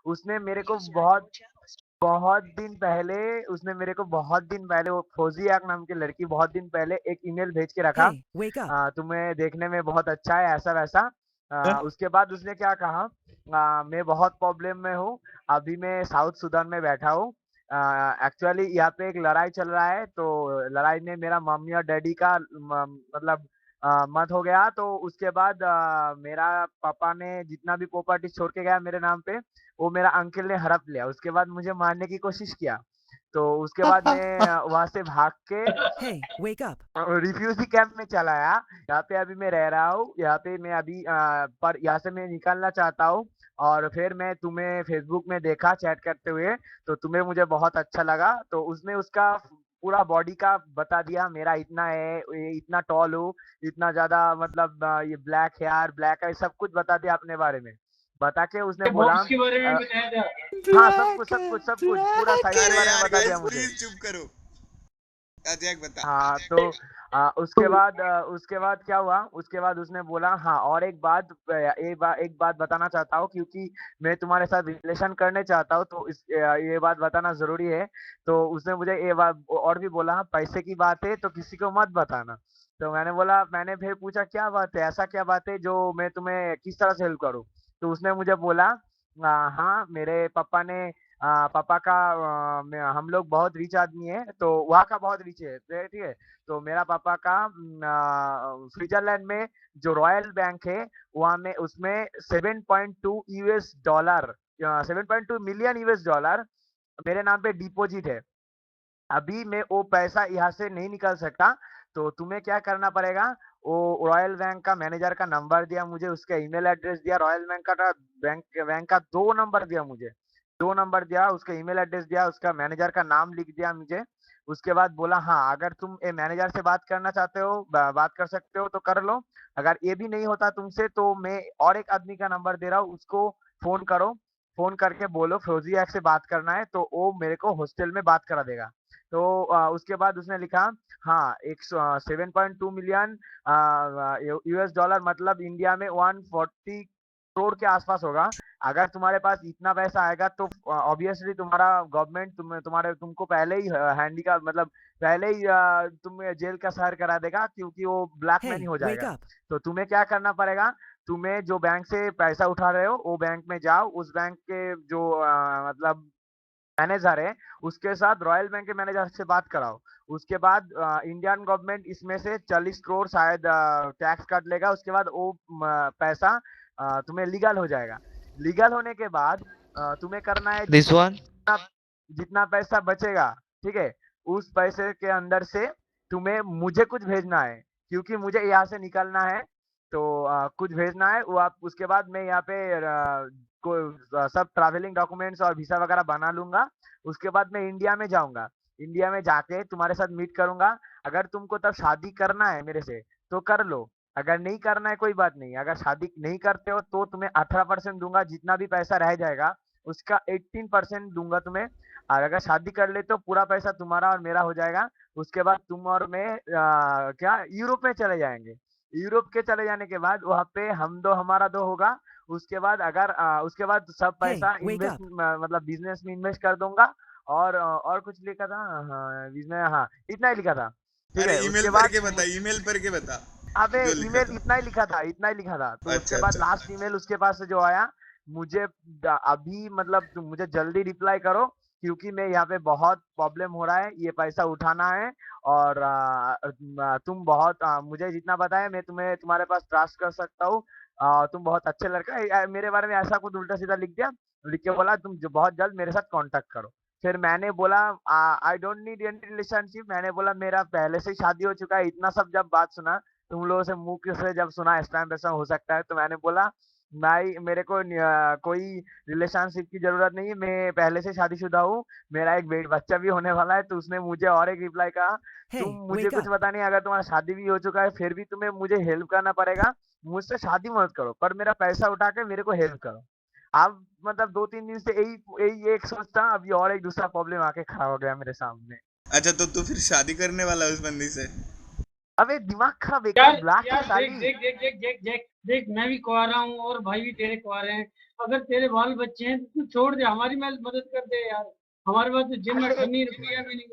उसने मेरे को बहुत बहुत दिन पहले उसने मेरे को बहुत दिन पहले वो फौजिया नाम की लड़की बहुत दिन पहले एक ईमेल भेज के रखा। Hey, wake up. तुम्हें देखने में बहुत अच्छा है ऐसा वैसा। हाँ? उसके बाद उसने क्या कहा, मैं बहुत प्रॉब्लम में हूँ, अभी मैं साउथ सूडान में बैठा हूँ। एक्चुअली यहाँ पे एक लड़ाई चल रहा है, तो लड़ाई में मेरा मम्मी और डैडी का मतलब मत हो गया। तो उसके बाद मेरा पापा ने जितना भी प्रॉपर्टी छोड़ के गया मेरे नाम पे, वो मेरा अंकल ने हड़प लिया। उसके बाद मुझे मारने की कोशिश किया। तो उसके बाद मैं वहां से भाग के Hey, wake up. Refugee camp में चला आया। यहाँ पे अभी मैं रह रहा हूँ, यहाँ पे मैं अभी पर यहाँ से मैं निकलना चाहता हूँ। और फिर मैं तुम्हें फेसबुक में देखा चैट करते हुए, तो तुम्हें मुझे बहुत अच्छा लगा। तो उसने उसका पूरा बॉडी का बता दिया, मेरा इतना है, ये इतना टॉल हूँ, इतना ज्यादा मतलब ये ब्लैक हेयर ब्लैक है, सब कुछ बता दिया अपने बारे में। बता के उसने बोला बॉक्स के बारे में बताया था। हाँ सब कुछ सब कुछ सब कुछ पूरा साइज के अरे बारे में यार बता दिया गाइस मुझे। प्लीज चुप करो। अजय बता। हाँ तो उसके बाद क्या हुआ, उसके बाद उसने बोला हाँ और एक बात बताना चाहता हूँ, क्योंकि मैं तुम्हारे साथ रिलेशन करने चाहता हूँ, तो ये बात बताना जरूरी है। तो उसने मुझे ये बात और भी बोला, हाँ पैसे की बात है तो किसी को मत बताना। तो मैंने फिर पूछा क्या बात है, ऐसा क्या बात है जो मैं तुम्हें किस तरह से हेल्प करूँ। तो उसने मुझे बोला, हाँ मेरे पापा ने पापा का हम लोग बहुत रिच आदमी है, तो वहाँ का बहुत रिच है ठीक है। तो मेरा पापा का स्विट्जरलैंड में जो रॉयल बैंक है, वहाँ में उसमें 7.2 US dollar 7.2 million US dollar मेरे नाम पे डिपॉजिट है। अभी मैं वो पैसा यहाँ से नहीं निकाल सकता। तो तुम्हें क्या करना पड़ेगा, वो रॉयल बैंक का मैनेजर का नंबर दिया मुझे, उसका ईमेल एड्रेस दिया, रॉयल बैंक का 2 नंबर दिया मुझे, 2 नंबर दिया, उसका ईमेल एड्रेस दिया, उसका मैनेजर का नाम लिख दिया मुझे। उसके बाद बोला हाँ अगर तुम ए मैनेजर से बात करना चाहते हो, बात कर सकते हो तो कर लो। अगर ये भी नहीं होता तुमसे, तो मैं और एक आदमी का नंबर दे रहा हूँ, उसको फोन करो, फोन करके बोलो फौजिया से बात करना है, तो वो मेरे को हॉस्टल में बात करा देगा। तो उसके बाद उसने लिखा, हाँ एक 7.2 मिलियन यूएस डॉलर मतलब इंडिया में 140 करोड़ के आसपास होगा। अगर तुम्हारे पास इतना पैसा आएगा तो ऑब्वियसली तुम्हारा गवर्नमेंट तुमको पहले ही हैंडी का मतलब पहले ही तुम्हें जेल का सहार करा देगा, क्योंकि वो ब्लैक मनी Hey, हो wake जाएगा। up. तो तुम्हें क्या करना पड़ेगा, तुम्हें जो बैंक से पैसा उठा रहे हो वो बैंक में जाओ, उस बैंक के जो मतलब मैनेजर है, उसके साथ रॉयल बैंक के मैनेजर से बात कराओ। उसके बाद इंडियन गवर्नमेंट इसमें से 40 करोड़ शायद टैक्स काट लेगा। उसके बाद वो पैसा तुम्हें लीगल हो जाएगा। लीगल होने के बाद तुम्हें करना है This one? जितना जितना पैसा बचेगा, ठीक है, उस पैसे के अंदर से तुम्हें मुझे कुछ भेजना है, क्योंकि मुझे यहाँ से निकलना है। तो कुछ भेजना है वो आप, उसके बाद मैं यहाँ पे सब ट्रैवलिंग डॉक्यूमेंट्स और वीसा वगैरह बना लूंगा। उसके बाद मैं इंडिया में जाऊंगा, इंडिया में जाके तुम्हारे साथ मीट करूंगा। अगर तुमको तब शादी करना है मेरे से तो कर लो, अगर नहीं करना है कोई बात नहीं। अगर शादी नहीं करते हो तो तुम्हें 18% दूंगा, जितना भी पैसा रह जाएगा उसका 18% दूंगा तुम्हें। और अगर शादी कर ले तो पूरा पैसा तुम्हारा और मेरा हो जाएगा। उसके बाद तुम और मैं क्या यूरोप में चले जाएंगे। यूरोप के चले जाने के बाद वहां पे हम दो हमारा दो होगा। उसके बाद उसके बाद सब Hey, पैसा wake इन्वेस्ट up. मतलब बिजनेस में इन्वेस्ट कर दूंगा। और कुछ लिखा था, हाँ बिजनेस, हाँ इतना ही लिखा था, ठीक अरे है। ईमेल उसके पढ़ बाद के बता, ईमेल पढ़ के बता अबे जो लिखा ईमेल था। इतना ही लिखा था, इतना ही लिखा था। तो अच्छा उसके बाद अच्छा। लास्ट ईमेल उसके पास से जो आया, मुझे अभी मतलब तुम मुझे जल्दी रिप्लाई करो, क्योंकि मैं यहाँ पे बहुत प्रॉब्लम हो रहा है, ये पैसा उठाना है। और तुम बहुत मुझे जितना पता है मैं तुम्हें तुम्हारे पास ट्रस्ट कर सकता हूँ। तुम बहुत अच्छे लड़का है। मेरे बारे में ऐसा कुछ उल्टा सीधा लिख दिया, लिख के बोला तुम जो बहुत जल्द मेरे साथ कांटेक्ट करो। फिर मैंने बोला I don't need any relationship, मैंने बोला मेरा पहले से ही शादी हो चुका है। इतना सब जब बात सुना तुम लोगों से मुंह से जब सुना इस टाइम ऐसा हो सकता है, तो मैंने बोला भाई मेरे को कोई रिलेशनशिप की जरूरत नहीं है, मैं पहले से शादीशुदा हूँ, मेरा एक बच्चा भी होने वाला है। तो उसने मुझे और एक रिप्लाई कहा, तुम Hey, मुझे wake कुछ up. पता नहीं, अगर तुम्हारा शादी भी हो चुका है फिर भी तुम्हें मुझे हेल्प करना पड़ेगा। मुझसे शादी मत करो पर मेरा पैसा उठा के मेरे को हेल्प करो। अब मतलब 2-3 दिन से यही यही एक सोचता, अभी और एक दूसरा प्रॉब्लम आके खड़ा हो गया मेरे सामने। अच्छा तो तू फिर शादी करने वाला है उस बंदी से? अबे दिमाग खराब है क्या, यार ब्लैक है यार देख साली। देख देख देख देख देख देख मैं भी कुआरा हूँ और भाई भी तेरे कुआरे हैं। अगर तेरे बाल बच्चे हैं तो तू छोड़ दे, हमारी मदद कर दे यार। हमारे पास तो जिम में करनी रुपया भी नहीं है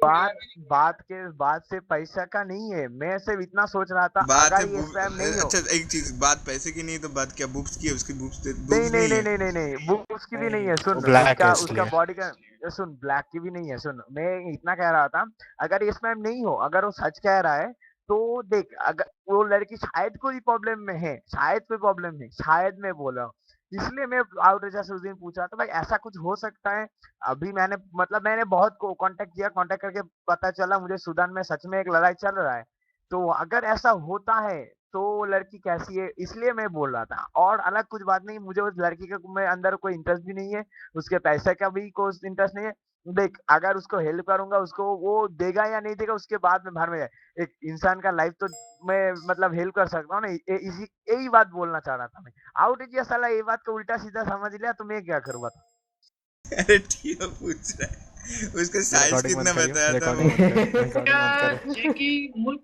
बात यार। बात से पैसा का नहीं है, मैं सिर्फ इतना सोच रहा था बात है अगर ये स्पैम नहीं हो। अच्छा एक चीज, बात पैसे की नहीं तो बात क्या बुक्स की है? उसकी बुक्स नहीं बुक्स नहीं नहीं नहीं है। नहीं नहीं नहीं, वो उसकी भी नहीं है, वो सुन ब्लैक है उसका उसका इसलिए। बॉडी का। सुन, ब्लैक की भी नहीं है, सुन मैं इतना कह रहा था, अगर ये स्पैम नहीं हो, अगर वो सच कह रहा है तो देख, अगर वो लड़की शायद कोई प्रॉब्लम में है, शायद कोई प्रॉब्लम है, शायद मैं बोला हूँ, इसलिए मैं आउटरीच से उस दिन पूछा था भाई ऐसा कुछ हो सकता है। अभी मैंने मतलब मैंने बहुत को कांटेक्ट किया, कांटेक्ट करके पता चला मुझे सूडान में सच में एक लड़ाई चल रहा है। तो अगर ऐसा होता है तो वो लड़की कैसी है, इसलिए मैं बोल रहा था, और अलग कुछ बात नहीं। मुझे उस लड़की के में अंदर कोई इंटरेस्ट भी नहीं है, उसके पैसे का भी कोई इंटरेस्ट नहीं है। देख, अगर उसको हेल्प करूंगा, उसको वो देगा या नहीं देगा उसके बाद में भर में जाए, एक इंसान का लाइफ तो मैं मतलब हेल्प कर सकता हूँ ना, इसी यही बात बोलना चाह रहा था मैं। आउट ये साला ये बात को उल्टा सीधा समझ लिया तो मैं क्या करूँ बता। अरे ठीक है, पूछ रहा है उसका साइज रिकॉर्डिंग बंद कितना करियो, बताया था वो? रिकॉर्डिंग बंद करो, रिकॉर्डिंग बंद क्या करो। है कि मुल्क